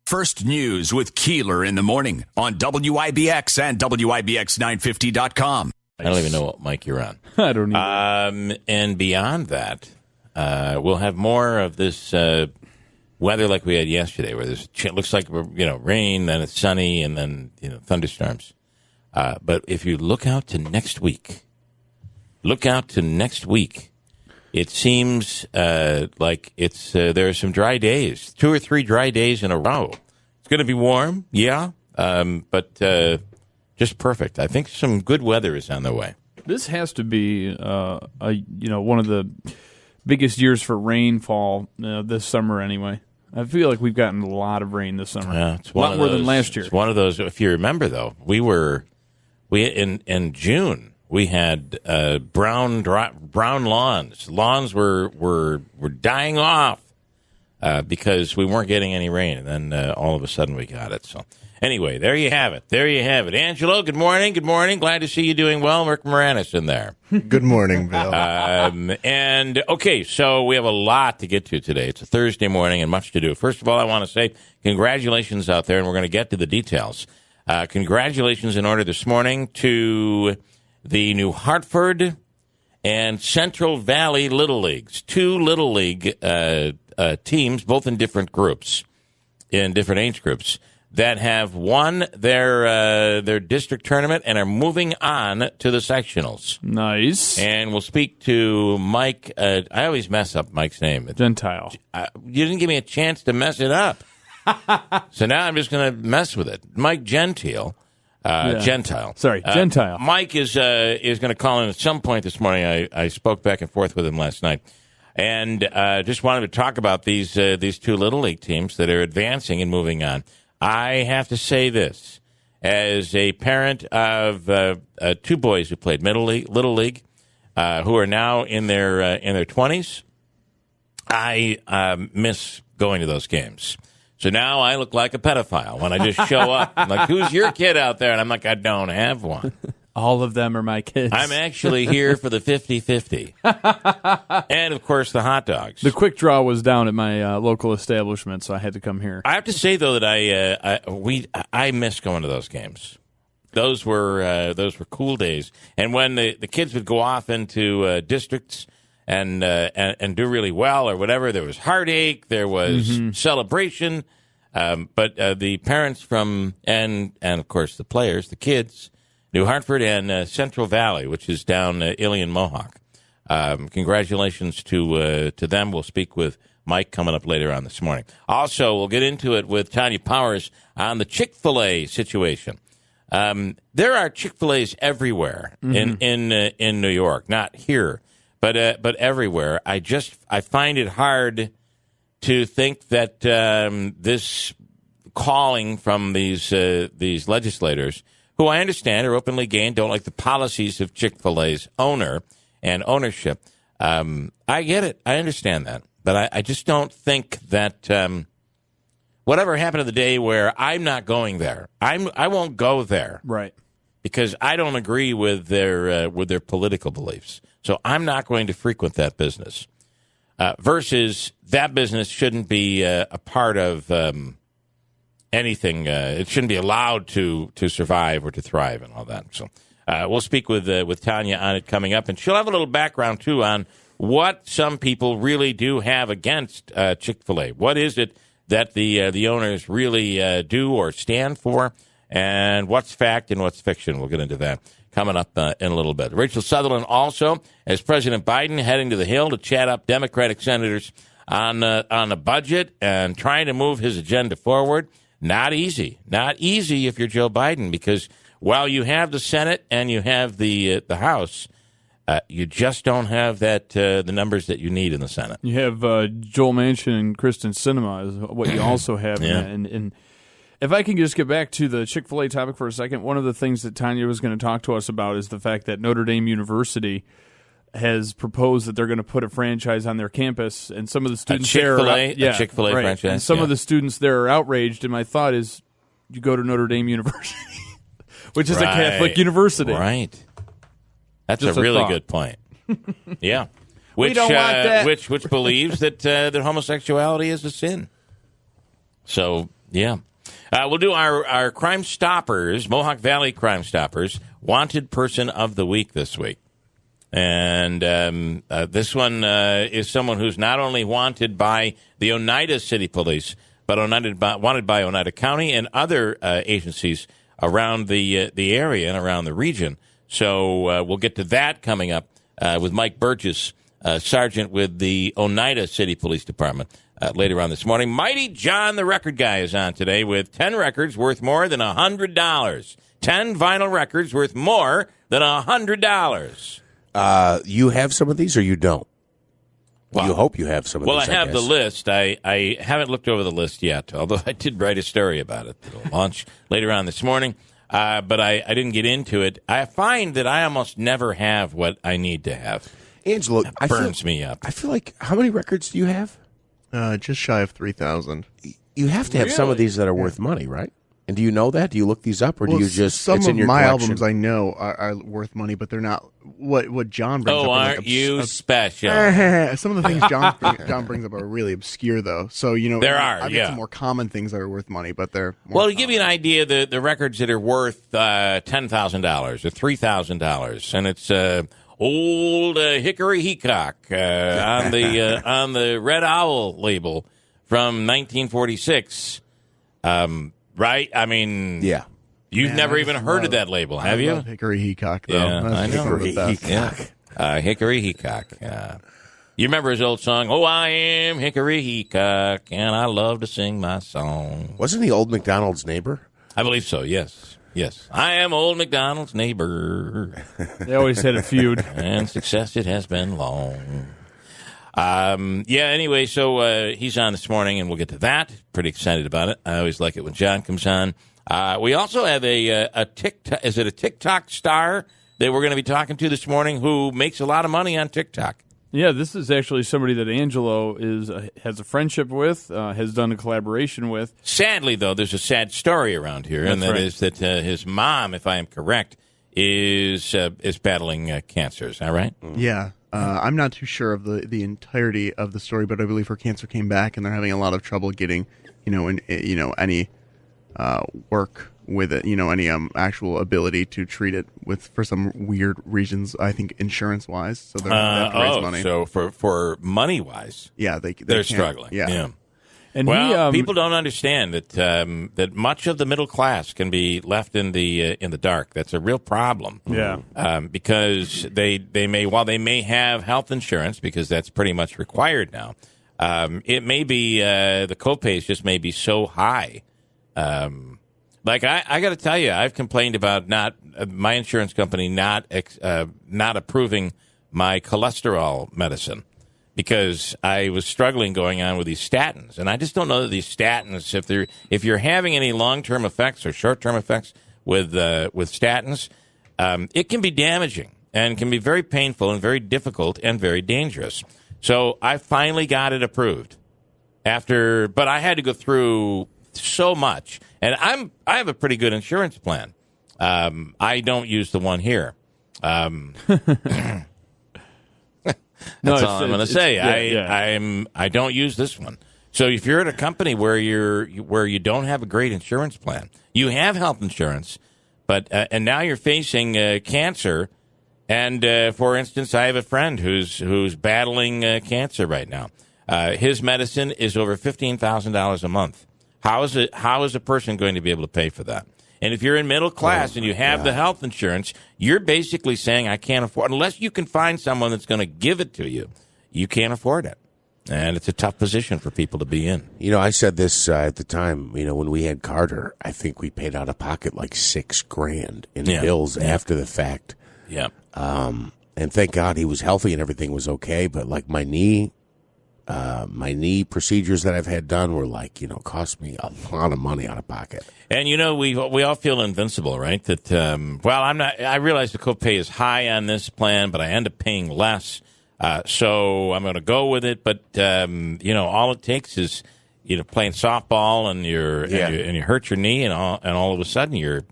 First News with Keeler in the morning on WIBX and WIBX950.com. I don't even know what mic you're on. I don't either. And beyond that, we'll have more of this weather like we had yesterday, where there's looks like rain, then it's sunny, and then thunderstorms. But if you look out to next week, it seems like it's there are some dry days, 2 or 3 dry days in a row. It's going to be warm, yeah, but just perfect. I think some good weather is on the way. This has to be one of the biggest years for rainfall this summer anyway. I feel like we've gotten a lot of rain this summer. Yeah, it's a lot more than last year. It's one of those. If you remember, though, we in June we had brown lawns. Lawns were dying off because we weren't getting any rain, and then all of a sudden we got it. So anyway, there you have it. Angelo, good morning. Good morning. Glad to see you doing well. Rick Moranis in there. Good morning, Bill. And okay, so we have a lot to get to today. It's a Thursday morning and much to do. First of all, I want to say congratulations out there, and we're going to get to the details. Congratulations in order this morning to the New Hartford and Central Valley Little Leagues, 2 Little League teams, both in different groups, in different age groups, that have won their district tournament and are moving on to the sectionals. Nice. And we'll speak to Mike. I always mess up Mike's name. Gentile. You didn't give me a chance to mess it up. So now I'm just going to mess with it. Mike Gentile. Gentile. Sorry, Gentile. Mike is going to call in at some point this morning. I spoke back and forth with him last night. And just wanted to talk about these 2 Little League teams that are advancing and moving on. I have to say this. As a parent of 2 boys who played Little League, who are now in their 20s, I miss going to those games. So now I look like a pedophile when I just show up. I'm like, who's your kid out there? And I'm like, I don't have one. All of them are my kids. I'm actually here for the 50-50. And, of course, the hot dogs. The quick draw was down at my local establishment, so I had to come here. I have to say, though, that I miss going to those games. Those were cool days. And when the kids would go off into districts and do really well or whatever, there was heartache, there was celebration. But the parents and of course the players, the kids, New Hartford and Central Valley, which is down Ilion Mohawk. Congratulations to them. We'll speak with Mike coming up later on this morning. Also, we'll get into it with Tanya Powers on the Chick-fil-A situation. There are Chick-fil-A's everywhere in New York, not here. But everywhere, I find it hard to think that this calling from these legislators, who I understand are openly gay and don't like the policies of Chick-fil-A's owner and ownership, I get it, I understand that, but I just don't think that whatever happened to the day where I'm not going there, I won't go there, right? Because I don't agree with their political beliefs. So I'm not going to frequent that business. Versus that business shouldn't be a part of anything. It shouldn't be allowed to survive or to thrive and all that. So we'll speak with Tanya on it coming up, and she'll have a little background too on what some people really do have against Chick-fil-A. What is it that the owners really do or stand for, and what's fact and what's fiction? We'll get into that coming up in a little bit. Rachel Sutherland also, as President Biden heading to the Hill to chat up Democratic senators on a budget and trying to move his agenda forward. Not easy. Not easy if you're Joe Biden, because while you have the Senate and you have the House, you just don't have the numbers that you need in the Senate. You have Joel Manchin and Kristen Sinema is what you also have. Yeah. And if I can just get back to the Chick-fil-A topic for a second, one of the things that Tanya was going to talk to us about is the fact that Notre Dame University has proposed that they're going to put a franchise on their campus, and some of the students a Chick-fil-A right. franchise. And some of the students there are outraged, and my thought is you go to Notre Dame University, which is a Catholic university. Right. That's just a really thought. Good point. Yeah. We don't want that. Which believes that homosexuality is a sin. So Yeah. We'll do our Crime Stoppers, Mohawk Valley Crime Stoppers, Wanted Person of the Week this week. And this one is someone who's not only wanted by the Oneida City Police, but wanted by Oneida County and other agencies around the area and around the region. So we'll get to that coming up with Mike Burgess, Sergeant with the Oneida City Police Department. Later on this morning, Mighty John, the record guy, is on today with 10 records worth more than $100. 10 vinyl records worth more than $100. You have some of these, or you don't? Well, you hope you have some of these. Well, I have the list. I haven't looked over the list yet, although I did write a story about it. It'll launch later on this morning, but I didn't get into it. I find that I almost never have what I need to have. Angelo, it burns me up. I feel like, how many records do you have? Just shy of 3,000. You have to have some of these that are worth money, right? And do you know that? Do you look these up, or do you just some it's in of your my collection? albums I know are worth money, but they're not what John brings up. Oh, aren't you special? Some of the things John brings up are really obscure, though. So there are. I've got some more common things that are worth money, but they're more well. To give you an idea, the records that are worth $10,000 or $3,000, and it's old Hickory Heacock on the Red Owl label from 1946. Right? I mean, yeah. You've never even heard of that label, have you? Hickory Heacock, though. Yeah, I know. Hickory Heacock. Yeah. Hickory Heacock. You remember his old song, "Oh, I am Hickory Heacock, and I love to sing my song." Wasn't he Old MacDonald's neighbor? I believe so, yes. Yes. I am Old MacDonald's neighbor. They always had a feud. And success it has been long. Anyway, so he's on this morning, and we'll get to that. Pretty excited about it. I always like it when John comes on. We also have a TikTok. Is it a TikTok star that we're going to be talking to this morning who makes a lot of money on TikTok? Yeah, this is actually somebody that Angelo has a friendship with, has done a collaboration with. Sadly, though, there's a sad story around here, and that is that his mom, if I am correct, is battling cancer. Is that right? Yeah. I'm not too sure of the entirety of the story, but I believe her cancer came back, and they're having a lot of trouble getting, any work with it, any actual ability to treat it for some weird reasons. I think insurance wise, so they have to raise money. So for money wise, yeah, they're struggling. Yeah. And people don't understand that much of the middle class can be left in the dark. That's a real problem. Yeah. Because they may have health insurance, because that's pretty much required now. It may be the copays just may be so high. Like I got to tell you, I've complained about my insurance company not approving my cholesterol medicine, because I was struggling going on with these statins, and I just don't know that these statins, if you're having any long-term effects or short-term effects with statins, it can be damaging and can be very painful and very difficult and very dangerous. So I finally got it approved but I had to go through so much, and I have a pretty good insurance plan. I don't use the one here. That's all I'm going to say. I don't use this one. So if you're at a company where you don't have a great insurance plan, you have health insurance, but and now you're facing cancer. And for instance, I have a friend who's battling cancer right now. His medicine is over $15,000 a month. How is a person going to be able to pay for that? And if you're in middle class and you have the health insurance, you're basically saying, I can't afford, unless you can find someone that's going to give it to you, you can't afford it. And it's a tough position for people to be in. I said this at the time, when we had Carter, I think we paid out of pocket like $6,000 in bills after the fact. Yeah. And thank God he was healthy and everything was okay. But like my knee procedures that I've had done were cost me a lot of money out of pocket. And we all feel invincible, right? That I realize the copay is high on this plan, but I end up paying less. So I'm going to go with it. But all it takes is playing softball and you hurt your knee, and all of a sudden you're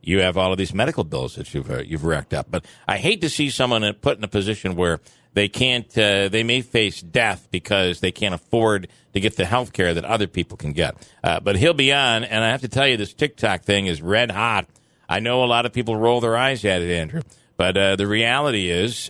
you have all of these medical bills that you've racked up. But I hate to see someone put in a position where they can't. They may face death because they can't afford to get the health care that other people can get. But he'll be on, and I have to tell you, this TikTok thing is red hot. I know a lot of people roll their eyes at it, Andrew. But the reality is,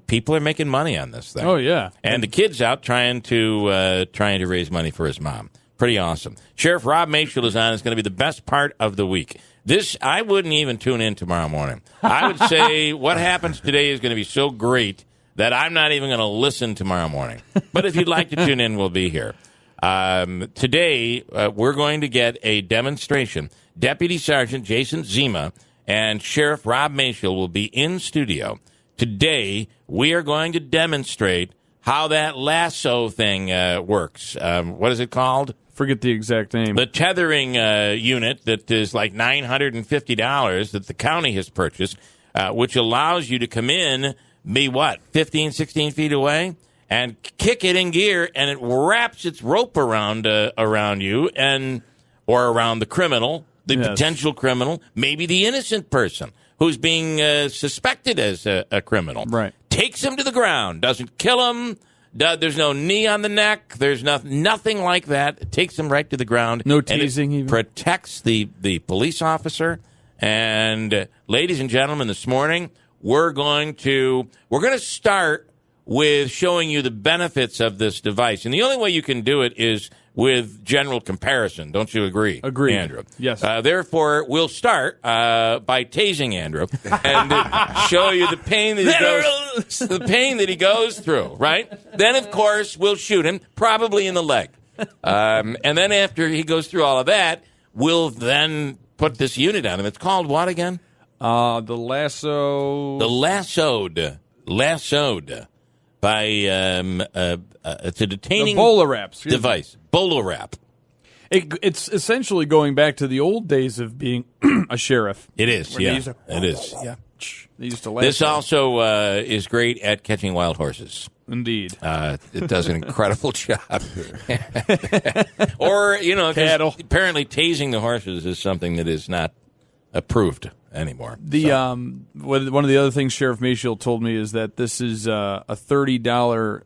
people are making money on this thing. Oh yeah, and the kid's out trying to raise money for his mom. Pretty awesome. Sheriff Rob Maciel is on. It's going to be the best part of the week. This, I wouldn't even tune in tomorrow morning. I would say what happens today is going to be so great that I'm not even going to listen tomorrow morning. But if you'd like to tune in, we'll be here. Today, we're going to get a demonstration. Deputy Sergeant Jason Zima and Sheriff Rob Maciel will be in studio. Today, we are going to demonstrate how that lasso thing works. What is it called? Forget the exact name. The tethering unit that is like $950 that the county has purchased, which allows you to come in, be 15, 16 feet away, and kick it in gear, and it wraps its rope around you or around the criminal, the potential criminal, maybe the innocent person who's being suspected as a criminal. Right. Takes him to the ground, doesn't kill him. There's no knee on the neck. There's nothing like that. It takes him right to the ground. No teasing even. Protects the police officer. And ladies and gentlemen, this morning we're going to start with showing you the benefits of this device. And the only way you can do it is with general comparison. Don't you agree? Agree, Andrew. Yes. Therefore, we'll start by tasing Andrew and show you the pain that he goes through. Right. Then, of course, we'll shoot him, probably in the leg. And then after he goes through all of that, we'll then put this unit on him. It's called what again? The lasso. The lassoed. By it's a detaining bowler wrap device. Bowler wrap. It's essentially going back to the old days of being a sheriff. It is. Yeah. It is. Yeah. They used to lasso. This also is great at catching wild horses. Indeed. It does an incredible job. Or cattle. Apparently, tasing the horses is something that is not approved anymore. One of the other things Sheriff Maciel told me is that this is a $30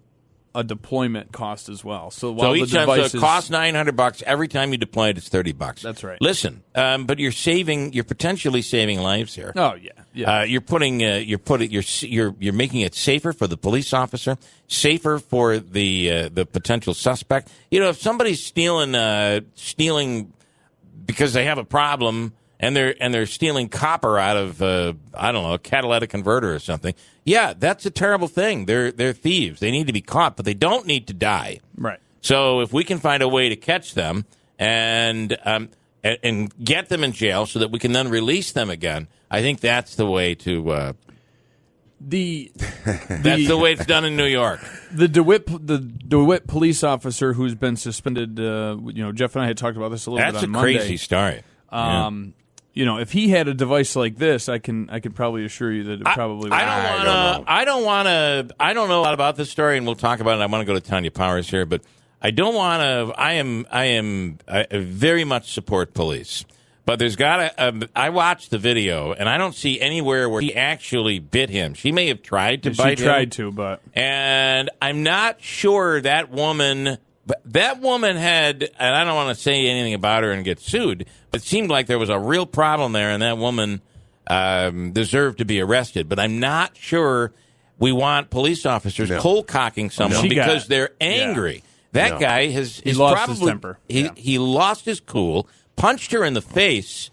a deployment cost as well. So each time it costs $900 every time you deploy it, it's $30. That's right. Listen, but you're potentially saving lives here. Oh yeah. You're making it safer for the police officer, safer for the potential suspect. If somebody's stealing because they have a problem. And they're stealing copper out of a catalytic converter or something. Yeah, that's a terrible thing. They're thieves. They need to be caught, but they don't need to die. Right. So if we can find a way to catch them and get them in jail so that we can then release them again, I think that's the way to. That's the way it's done in New York. The DeWitt police officer who's been suspended. Jeff and I had talked about this a little bit on Monday. That's a crazy story. If he had a device like this, I can probably assure you that it probably would. I don't know a lot about this story, and we'll talk about it. I want to go to Tanya Powers here, but I don't want to. I very much support police, but there's got to. I watched the video, and I don't see anywhere where she actually bit him. She may have tried to bite him. She tried to, but and I'm not sure that woman. But that woman had, and I don't want to say anything about her and get sued, but it seemed like there was a real problem there, and that woman deserved to be arrested. But I'm not sure we want police officers cold-cocking someone because they're angry. Yeah. That guy has lost his temper. He lost his cool, punched her in the face.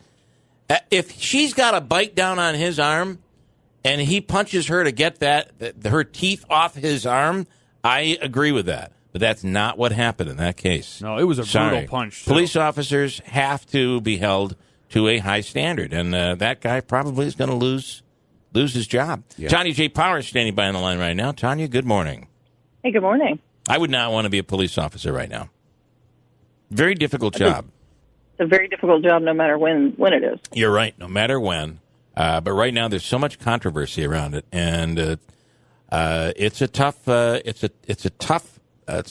If she's got a bite down on his arm, and he punches her to get her teeth off his arm, I agree with that. But that's not what happened in that case. No, it was a brutal punch. Police officers have to be held to a high standard, and that guy probably is going to lose his job. Yeah. Tanya J. Powers standing by on the line right now. Tanya, good morning. Hey, good morning. I would not want to be a police officer right now. Very difficult job. It's a very difficult job, no matter when it is. You're right, no matter when. But right now, there's so much controversy around it, and it's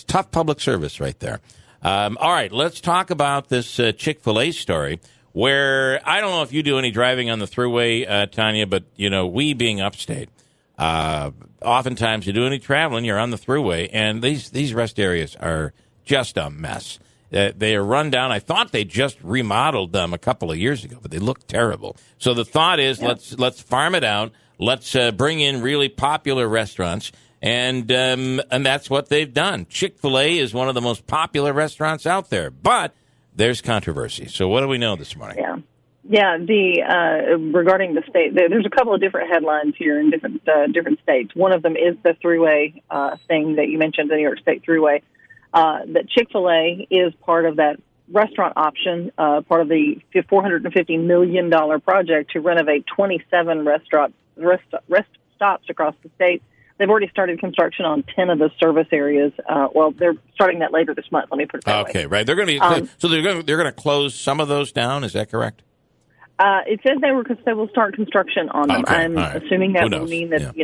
tough public service right there. All right, let's talk about this Chick-fil-A story where I don't know if you do any driving on the thruway, Tanya, but, we being upstate, oftentimes you do any traveling, you're on the thruway, and these rest areas are just a mess. They are run down. I thought they just remodeled them a couple of years ago, but they look terrible. So the thought is let's farm it out. Let's bring in really popular restaurants, and that's what they've done. Chick-fil-A is one of the most popular restaurants out there, but there's controversy. So what do we know this morning? Yeah. Regarding the state, there's a couple of different headlines here in different states. One of them is the thruway thing that you mentioned, the New York State thruway. That Chick-fil-A is part of that restaurant option, part of the $450 million project to renovate 27 rest stops across the state. They've already started construction on 10 of the service areas. They're starting that later this month. Let me put it that way. Okay, right. They're going to be they're going to close some of those down. Is that correct? It says they will start construction on them. Okay, I'm assuming that will mean that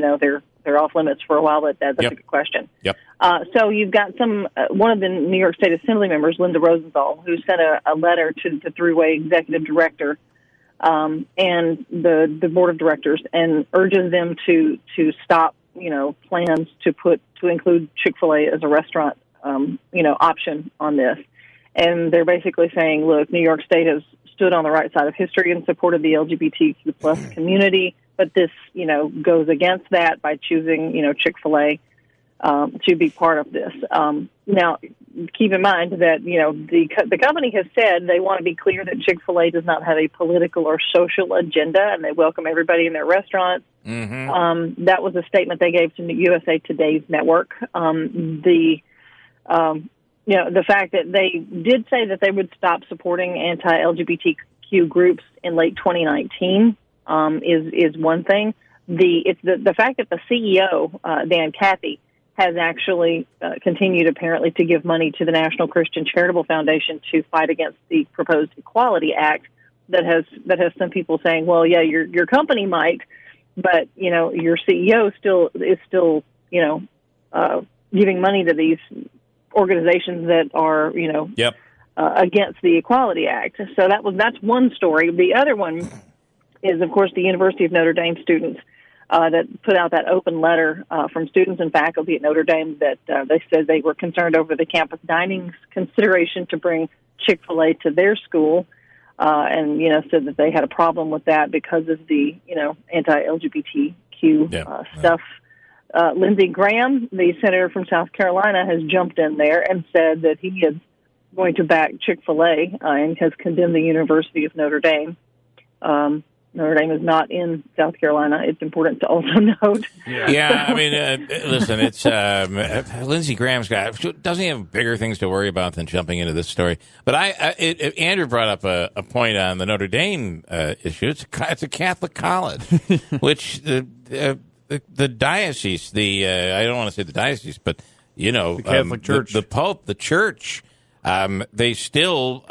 they're off limits for a while, but that's a good question. Yep. So you've got one of the New York State Assembly members, Linda Rosenthal, who sent a letter to the Thruway executive director and the board of directors, and urges them to stop plans to include Chick-fil-A as a restaurant option on this. And they're basically saying, look, New York State has stood on the right side of history and supported the LGBTQ plus community, but this, goes against that by choosing, Chick-fil-A to be part of this. Now, keep in mind that, the company has said they want to be clear that Chick-fil-A does not have a political or social agenda, and they welcome everybody in their restaurants. Mm-hmm. That was a statement they gave to USA Today's network. The fact that they did say that they would stop supporting anti-LGBTQ groups in late 2019 is one thing. The fact that the CEO, Dan Cathy, has actually continued apparently to give money to the National Christian Charitable Foundation to fight against the proposed Equality Act that has some people saying, well, yeah, your company might, but your CEO is still giving money to these organizations that are against the Equality Act. So that's one story. The other one is, of course, the University of Notre Dame students that put out that open letter from students and faculty at Notre Dame that they said they were concerned over the campus dining consideration to bring Chick-fil-A to their school, and said that they had a problem with that because of the anti-LGBTQ stuff. Lindsey Graham, the senator from South Carolina, has jumped in there and said that he is going to back Chick-fil-A and has condemned the University of Notre Dame. Notre Dame is not in South Carolina. It's important to also note. Yeah, I mean, listen, it's Lindsey Graham's doesn't he have bigger things to worry about than jumping into this story? But Andrew brought up a point on the Notre Dame issue. It's a Catholic college, which the diocese, I don't want to say the diocese, but the Catholic Church, the Pope, the Church, they still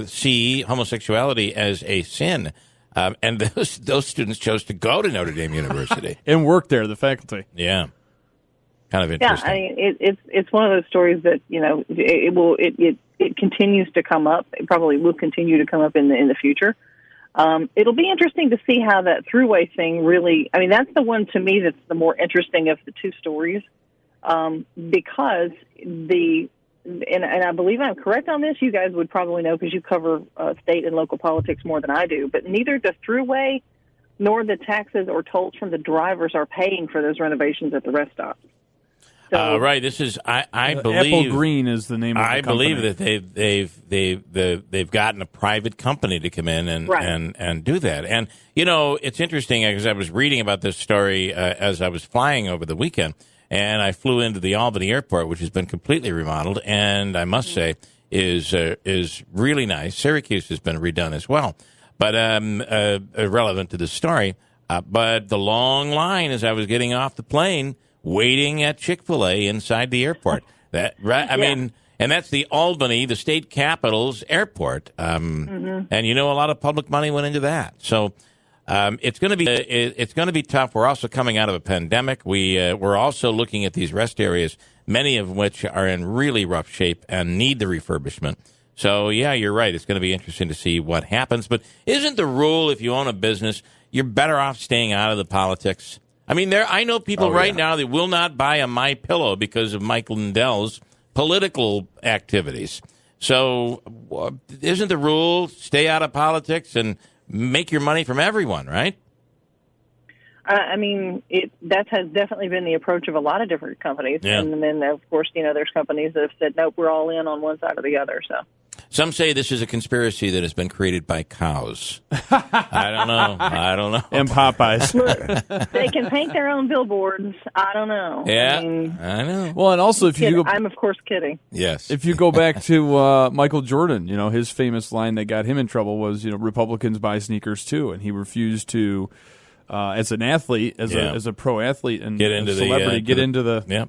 see homosexuality as a sin. And those students chose to go to Notre Dame University and work there, the faculty. Yeah, kind of interesting. Yeah, I mean, it's one of those stories that it continues to come up. It probably will continue to come up in the future. It'll be interesting to see how that thruway thing really. I mean, that's the one to me that's the more interesting of the two stories, because and I believe I'm correct on this. You guys would probably know because you cover state and local politics more than I do. But neither the thruway nor the taxes or tolls from the drivers are paying for those renovations at the rest stops. So, right. This is I believe Apple Green is the name of the company. believe that they've gotten a private company to come in and do that. And it's interesting because I was reading about this story as I was flying over the weekend. And I flew into the Albany airport, which has been completely remodeled, and I must say is really nice. Syracuse has been redone as well, but irrelevant to the story. But the long line as I was getting off the plane, waiting at Chick-fil-A inside the airport. I mean, and that's the Albany, the state capital's airport. And a lot of public money went into that. So. It's going to be tough. We're also coming out of a pandemic. We're also looking at these rest areas, many of which are in really rough shape and need the refurbishment. So, yeah, you're right. It's going to be interesting to see what happens. But isn't the rule if you own a business, you're better off staying out of the politics? I mean, I know people now that will not buy a MyPillow because of Mike Lindell's political activities. So isn't the rule stay out of politics and make your money from everyone, right? I mean, that has definitely been the approach of a lot of different companies. Yeah. And then, of course, there's companies that have said, nope, we're all in on one side or the other. So some say this is a conspiracy that has been created by cows. I don't know. And Popeyes. Look, they can paint their own billboards. I don't know. Yeah, I I know. Well, and also if you go, I'm, of course, kidding. Yes. if you go back to Michael Jordan, his famous line that got him in trouble was, Republicans buy sneakers too, and he refused to, as an athlete, as a pro athlete and get into celebrity, into the. Yeah.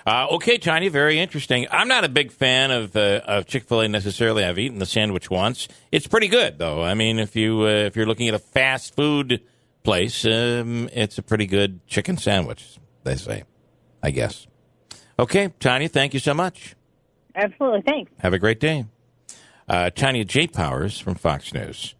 Okay, Tanya, very interesting. I'm not a big fan of Chick-fil-A necessarily. I've eaten the sandwich once. It's pretty good, though. I mean, if you're looking at a fast food place, it's a pretty good chicken sandwich, they say, I guess. Okay, Tanya, thank you so much. Absolutely. Thanks. Have a great day. Tanya J. Powers from Fox News.